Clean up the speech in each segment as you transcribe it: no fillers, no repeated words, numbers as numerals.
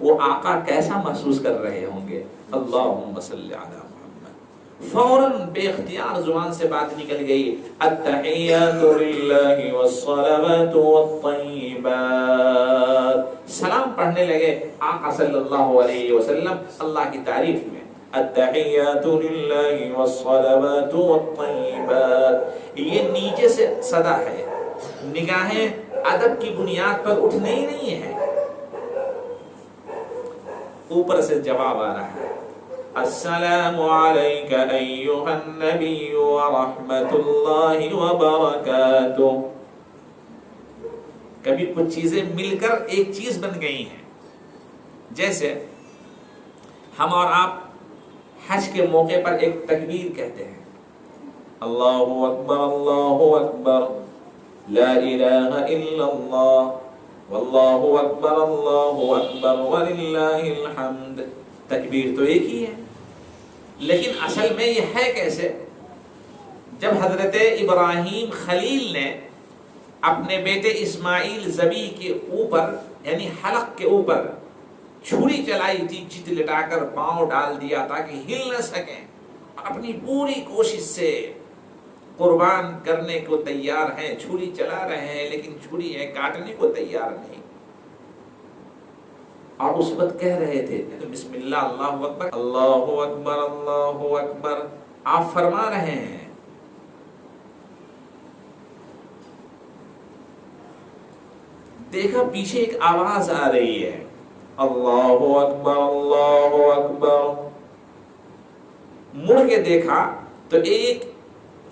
وہ آقا کیسا محسوس کر رہے ہوں گے؟ اللہم صلی علی محمد. فوراً بے اختیار زبان سے بات نکل گئی، التحیات للہ والصلوات والطیبات. سلام پڑھنے لگے آقا صلی اللہ علیہ وسلم اللہ کی تعریف میں، التحیات للہ والصلوات والطیبات. یہ نیچے سے صدا ہے، نگاہیں ادب کی بنیاد پر اٹھنے ہی نہیں ہے، اوپر سے جواب آ رہا ہے، السلام علیک ایھا النبی ورحمۃ اللہ وبرکاتہ. کبھی کچھ چیزیں مل کر ایک چیز بن گئی ہیں. جیسے ہم اور آپ حج کے موقع پر ایک تکبیر کہتے ہیں، اللہ اکبر لا الہ الا اللہ واللہ اکبر وللہ الحمد. تکبیر تو ایک ہی ہے، لیکن اصل میں یہ ہے کیسے؟ جب حضرت ابراہیم خلیل نے اپنے بیٹے اسماعیل ذبیح کے اوپر یعنی حلق کے اوپر چھری چلائی تھی، چت لٹا کر پاؤں ڈال دیا تاکہ ہل نہ سکیں، اپنی پوری کوشش سے قربان کرنے کو تیار ہیں، چھری چلا رہے ہیں لیکن چھری ہے کاٹنے کو تیار نہیں. اور اس وقت کہہ رہے تھے بسم اللہ اللہ اکبر اللہ اکبر اللہ اکبر. آپ فرما رہے ہیں دیکھا پیچھے ایک آواز آ رہی ہے، اللہ اکبر اللہ اکبر. مڑ کے دیکھا تو ایک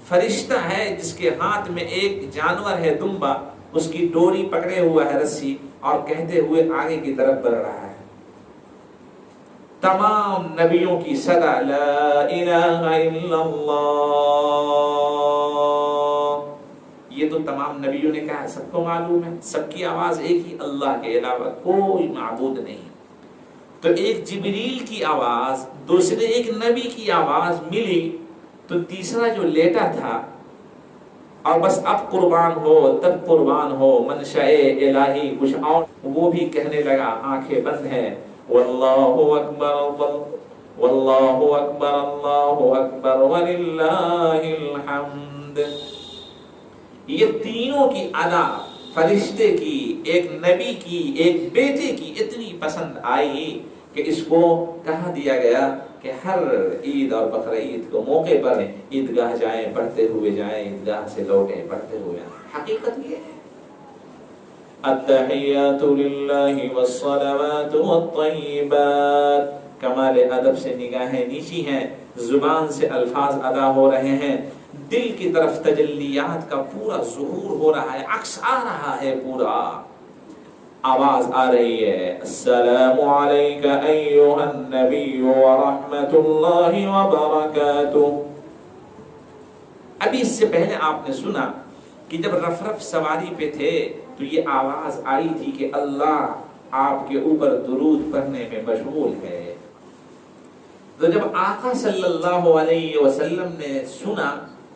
فرشتہ ہے جس کے ہاتھ میں ایک جانور ہے دمبا، اس کی ڈوری پکڑے ہوا ہے رسی، اور کہتے ہوئے آگے کی طرف بڑھ رہا ہے. تمام نبیوں کی صدا لا الہ الا اللہ. یہ تو تمام نبیوں نے کہا، سب کو معلوم ہے، سب کی آواز ایک ہی، اللہ کے علاوہ کوئی معبود نہیں. تو ایک جبریل کی آواز، دوسرے ایک نبی کی آواز ملی، تو تیسرا جو لیٹا تھا اور بس اب قربان ہو تب قربان ہو منشاء الہی کچھ اور، وہ بھی کہنے لگا آنکھیں بند ہیں، واللہ اکبر واللہ اکبر اللہ اکبر وللہ الحمد. یہ تینوں کی ادا فرشتے کی، ایک نبی کی، ایک بیٹے کی اتنی پسند آئی کہ اس کو کہا دیا گیا کہ ہر عید اور بقر عید کو موقع پر عیدگاہ جائیں، پڑھتے ہوئے جائیں، عیدگاہ سے لوٹیں پڑھتے ہوئے آئیں. حقیقت یہ ہے، التحیات للہ والصلوات والطیبات. کمال ادب سے نگاہیں نیچی ہیں، زبان سے الفاظ ادا ہو رہے ہیں، دل کی طرف تجلیات کا پورا ظہور ہو رہا ہے، عکس آ رہا ہے پورا. آواز آ رہی ہے، السلام علیک ایھا النبی ورحمۃ اللہ وبرکاتہ. ابھی اس سے پہلے آپ نے سنا کہ جب رف رف سواری پہ تھے تو یہ آواز آئی تھی کہ اللہ آپ کے اوپر درود پڑھنے میں مشغول ہے. تو جب آقا صلی اللہ علیہ وسلم نے سنا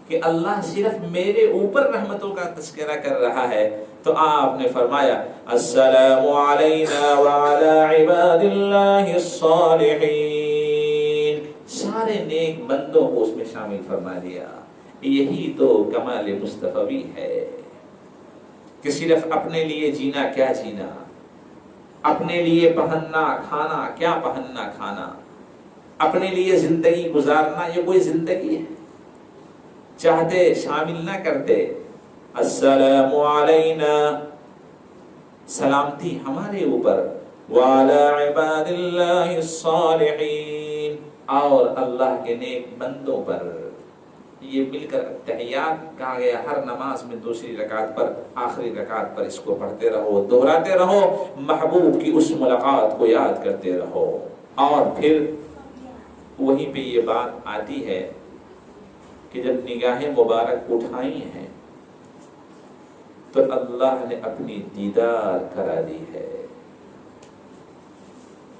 کہ اللہ صرف میرے اوپر رحمتوں کا تذکرہ کر رہا ہے تو آپ نے فرمایا، السلام علینا وعلی عباد اللہ الصالحین. سارے نیک بندوں کو اس میں شامل فرما دیا. یہی تو کمال مصطفی ہے کہ صرف اپنے لیے جینا کیا جینا، اپنے لیے پہننا کھانا کیا پہننا کھانا، اپنے لیے زندگی گزارنا یہ کوئی زندگی ہے؟ چاہتے شامل نہ کرتے. السلام علینا، سلامتی ہمارے اوپر، وعلی عباد اللہ الصالحین، اور اللہ کے نیک بندوں پر. یہ مل کر تحیات کہا گیا. ہر نماز میں دوسری رکعت پر، آخری رکعت پر اس کو پڑھتے رہو، دہراتے رہو، محبوب کی اس ملاقات کو یاد کرتے رہو. اور پھر وہیں پہ یہ بات آتی ہے کہ جب نگاہیں مبارک اٹھائی ہیں تو اللہ نے اپنی دیدار کرا دی ہے.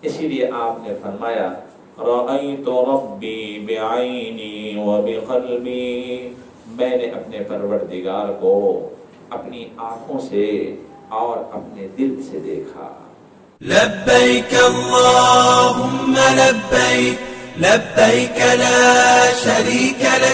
اسی لیے آپ نے فرمایا، رأیت ربی بعینی وبقلبی، میں نے اپنے پروردگار کو اپنی آنکھوں سے اور اپنے دل سے دیکھا۔ لبیک اللہم لبیک لبیک لا شریک لک